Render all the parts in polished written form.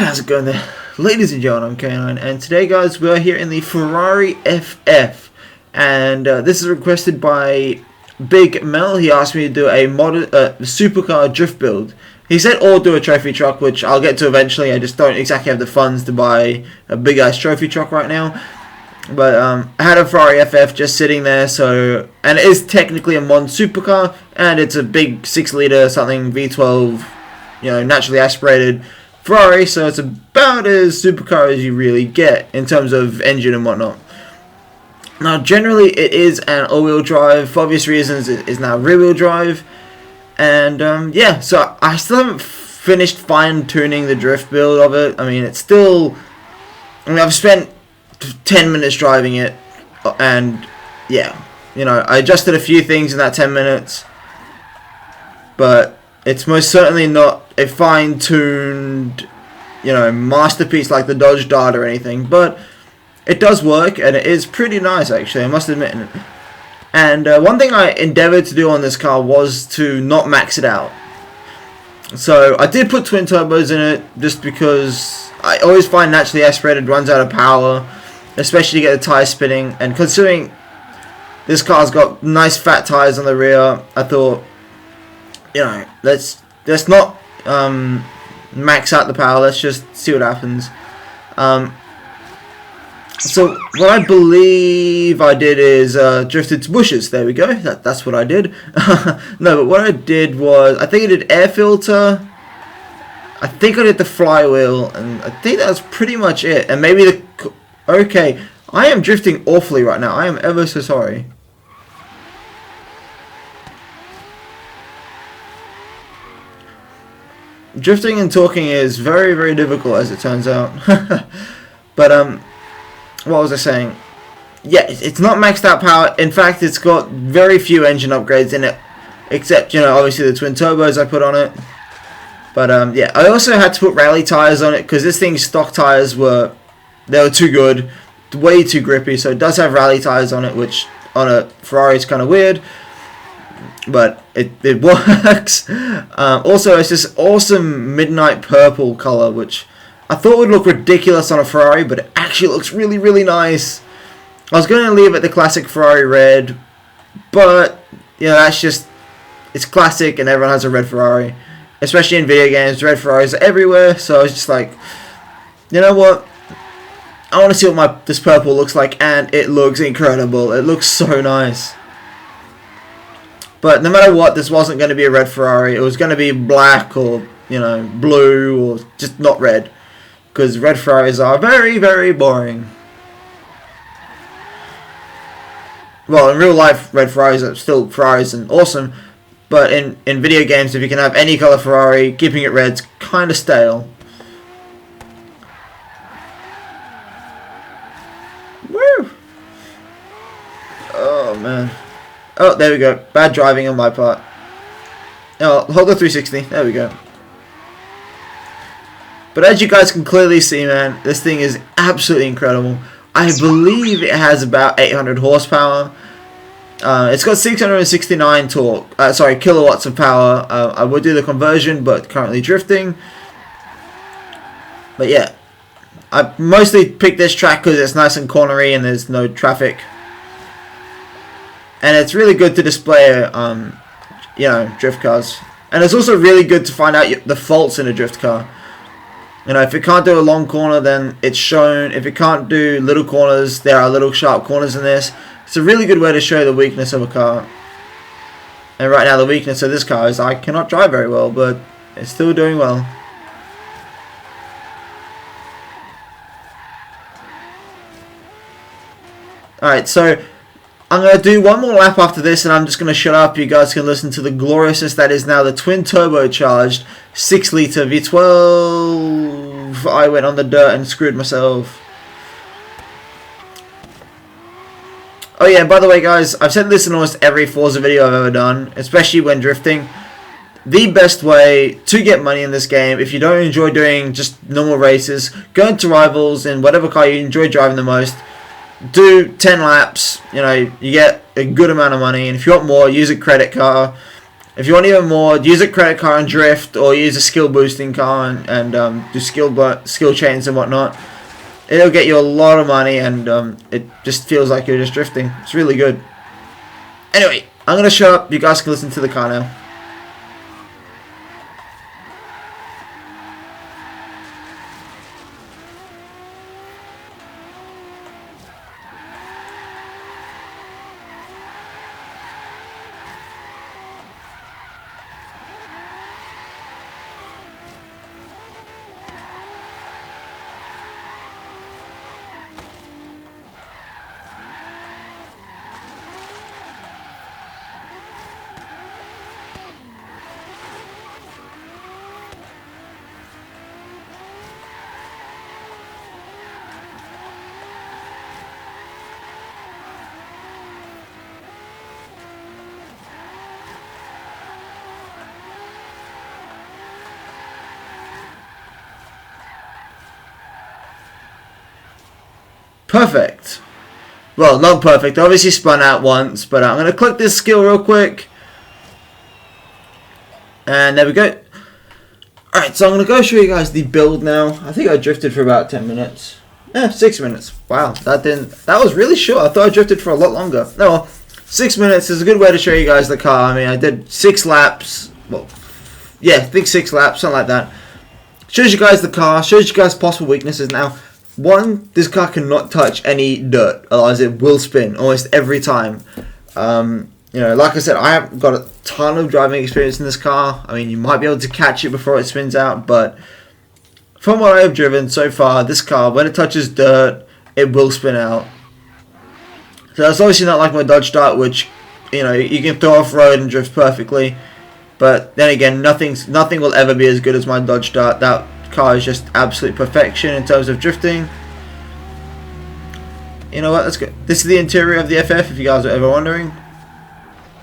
How's it going there? Ladies and gentlemen, I'm Canine, and today guys we are here in the Ferrari FF, and this is requested by Big Mel. He asked me to do a supercar drift build. He said or do a trophy truck, which I'll get to eventually. I just don't exactly have the funds to buy a big ass trophy truck right now. But I had a Ferrari FF just sitting there, so, and it is technically a mod supercar, and it's a big 6-liter something V12, you know, naturally aspirated Ferrari, so it's about as supercar as you really get in terms of engine and whatnot. Now, generally, it is an all-wheel drive. For obvious reasons, it is now rear-wheel drive. And, yeah, so I still haven't finished fine-tuning the drift build of it. I mean, it's still... I mean, I've spent 10 minutes driving it, and, yeah, you know, I adjusted a few things in that 10 minutes. But it's most certainly not a fine-tuned, you know, masterpiece like the Dodge Dart or anything, but it does work, and it is pretty nice, actually, I must admit. And one thing I endeavored to do on this car was to not max it out. So I did put twin turbos in it, just because I always find naturally aspirated runs out of power, especially to get the tires spinning, and considering this car's got nice fat tires on the rear, I thought, you know, let's not max out the power, let's just see what happens. So what I believe I did is drifted to bushes. There we go, that's what I did. No, but what I did was, I think I did air filter, I think I did the flywheel, and I think that's pretty much it. And maybe the... Okay, I am drifting awfully right now, I am ever so sorry. Drifting and talking is very, very difficult, as it turns out. But, what was I saying? Yeah, it's not maxed out power. In fact, it's got very few engine upgrades in it. Except, you know, obviously the twin turbos I put on it. But, yeah, I also had to put rally tires on it, because this thing's stock tires were too good. Way too grippy, so it does have rally tires on it, which on a Ferrari is kind of weird. But it works. Also, it's this awesome midnight purple color, which I thought would look ridiculous on a Ferrari, but it actually looks really, really nice. I was going to leave it the classic Ferrari red, but, you know, that's just, it's classic and everyone has a red Ferrari. Especially in video games, red Ferraris are everywhere, so I was just like, you know what? I want to see what this purple looks like, and it looks incredible. It looks so nice. But no matter what, this wasn't going to be a red Ferrari. It was going to be black or, you know, blue or just not red. Because red Ferraris are very, very boring. Well, in real life, red Ferraris are still Ferraris and awesome. But in video games, if you can have any color Ferrari, keeping it red's kind of stale. Woo! Oh, man. Oh, there we go. Bad driving on my part. Oh, hold the 360. There we go. But as you guys can clearly see, man, this thing is absolutely incredible. I believe it has about 800 horsepower. It's got 669 kilowatts of power. I would do the conversion, but currently drifting. But yeah, I mostly picked this track because it's nice and cornery and there's no traffic. And it's really good to display, you know, drift cars. And it's also really good to find out the faults in a drift car. You know, if it can't do a long corner, then it's shown. If it can't do little corners, there are little sharp corners in this. It's a really good way to show the weakness of a car. And right now the weakness of this car is I cannot drive very well, but it's still doing well. Alright, so I'm going to do one more lap after this, and I'm just going to shut up. You guys can listen to the gloriousness that is now the twin turbocharged 6-liter V12. I went on the dirt and screwed myself. Oh yeah, by the way guys, I've said this in almost every Forza video I've ever done, especially when drifting. The best way to get money in this game, if you don't enjoy doing just normal races, go into rivals in whatever car you enjoy driving the most. Do 10 laps, you know, you get a good amount of money, and if you want more, use a credit card. If you want even more, use a credit card and drift, or use a skill boosting car and do skill chains and whatnot. It'll get you a lot of money, and it just feels like you're just drifting. It's really good. Anyway, I'm going to shut up. You guys can listen to the car now. Perfect. Well, not perfect. Obviously spun out once, but I'm going to click this skill real quick. And there we go. Alright, so I'm going to go show you guys the build now. I think I drifted for about 10 minutes. 6 minutes. Wow, that was really short. I thought I drifted for a lot longer. No, well, 6 minutes is a good way to show you guys the car. I mean, I did 6 laps. Well, yeah, I think 6 laps, something like that. Shows you guys the car, shows you guys possible weaknesses. Now, one, this car cannot touch any dirt, otherwise it will spin almost every time. You know, like I said, I haven't got a ton of driving experience in this car. I mean, you might be able to catch it before it spins out, but from what I have driven so far, this car, when it touches dirt, it will spin out. So that's obviously not like my Dodge Dart, which, you know, you can throw off-road and drift perfectly. But then again, nothing will ever be as good as my Dodge Dart. That car is just absolute perfection in terms of drifting. You know what, let's go. This is the interior of the FF, if you guys are ever wondering.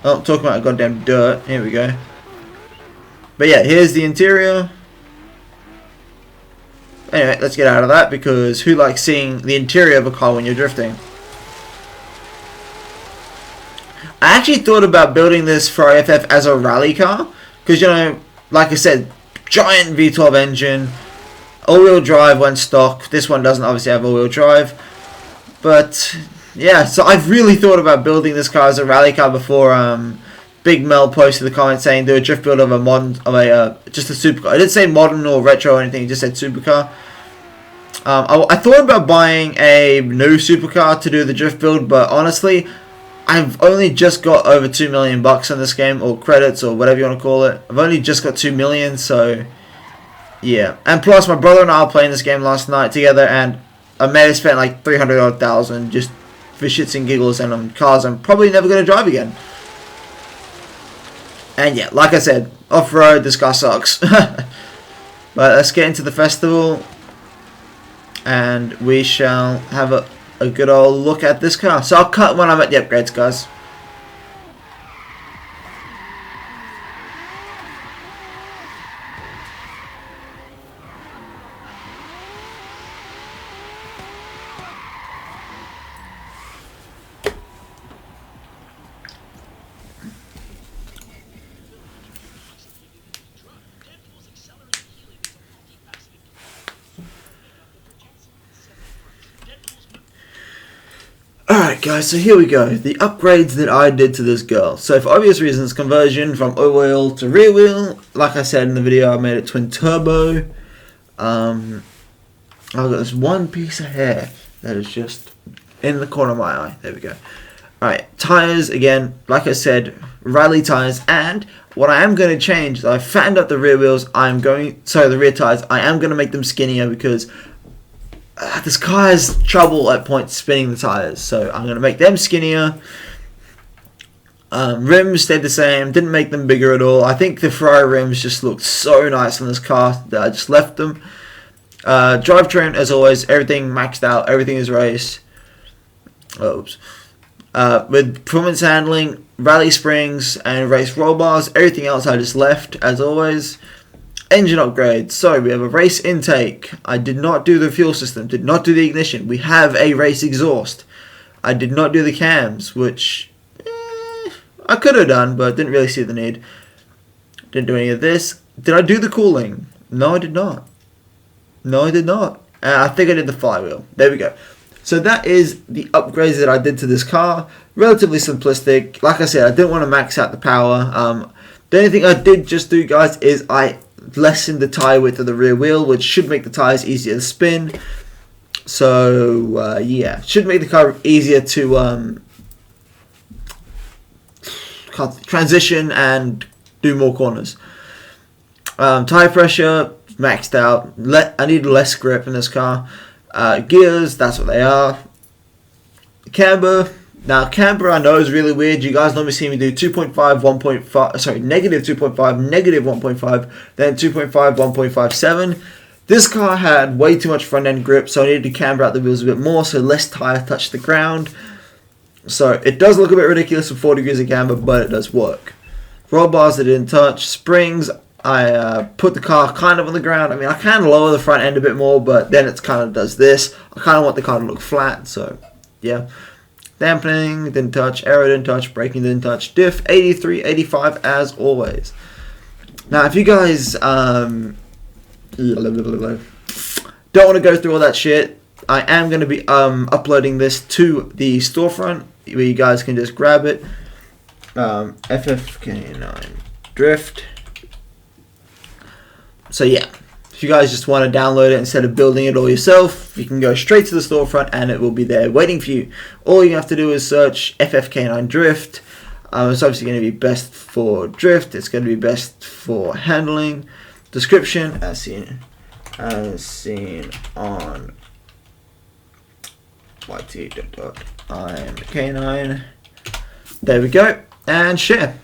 Oh, I'm talking about goddamn dirt. Here we go. But yeah, here's the interior. Anyway, let's get out of that, because who likes seeing the interior of a car when you're drifting? I actually thought about building this Ferrari FF as a rally car, because, you know, like I said, giant V12 engine, all-wheel drive when stock. This one doesn't obviously have all-wheel drive, but yeah. So I've really thought about building this car as a rally car before. Big Mel posted the comment saying do a drift build of a modern, just a supercar. I didn't say modern or retro or anything; it just said supercar. I thought about buying a new supercar to do the drift build, but honestly, I've only just got over 2 million bucks on this game, or credits, or whatever you want to call it. I've only just got 2 million, so yeah. And plus, my brother and I were playing this game last night together, and I may have spent like 300,000 just for shits and giggles, and on cars I'm probably never going to drive again. And yeah, like I said, off-road, this car sucks. But let's get into the festival, and we shall have a good old look at this car. So I'll cut when I'm at the upgrades, guys. Alright guys, so here we go. The upgrades that I did to this girl. So for obvious reasons, conversion from all-wheel to rear wheel. Like I said in the video, I made it twin turbo. I've got this one piece of hair that is just in the corner of my eye. There we go. Alright, tires, again, like I said, rally tires. And what I am going to change is I fattened up the rear wheels. The rear tires. I am going to make them skinnier because this car has trouble at points spinning the tires, so I'm going to make them skinnier. Rims stayed the same, didn't make them bigger at all. I think the Ferrari rims just looked so nice on this car that I just left them. Drivetrain, as always, everything maxed out, everything is race. Oops. With performance handling, rally springs, and race roll bars, everything else I just left, as always. Engine upgrades. So we have a race intake. I did not do the fuel system, did not do the ignition. We have a race exhaust. I did not do the cams, which I could have done, but didn't really see the need. Didn't do any of this. Did I do the cooling? No, I did not. No, I did not. I think I did the flywheel. There we go. So that is the upgrades that I did to this car. Relatively simplistic. Like I said, I didn't want to max out the power. The only thing I did just do, guys, is I lessened the tyre width of the rear wheel, which should make the tyres easier to spin. So, yeah, should make the car easier to transition and do more corners. Tyre pressure, maxed out. I need less grip in this car. Gears, that's what they are. Camber. Now, camber I know is really weird. You guys normally see me do 2.5, 1.5, sorry, negative 2.5, negative 1.5, then 2.5, 1.57. This car had way too much front end grip, so I needed to camber out the wheels a bit more so less tire touched the ground. So it does look a bit ridiculous with 4 degrees of camber, but it does work. Roll bars I didn't touch. Springs, I put the car kind of on the ground. I mean, I can lower the front end a bit more, but then it kind of does this. I kind of want the car to look flat, so yeah. Dampening didn't touch, aero didn't touch, braking didn't touch. Diff 83, 85 as always. Now, if you guys don't want to go through all that shit, I am going to be uploading this to the storefront where you guys can just grab it. FFK9 Drift. So yeah, if you guys just want to download it instead of building it all yourself, you can go straight to the storefront and it will be there waiting for you. All you have to do is search FFK9 Drift. It's obviously going to be best for drift. It's going to be best for handling. Description as seen on YT.I'm Canine. There we go. And share.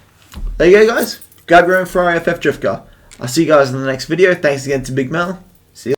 There you go, guys. Grab your own Ferrari FF drift car. I'll see you guys in the next video. Thanks again to Big Mel. See you.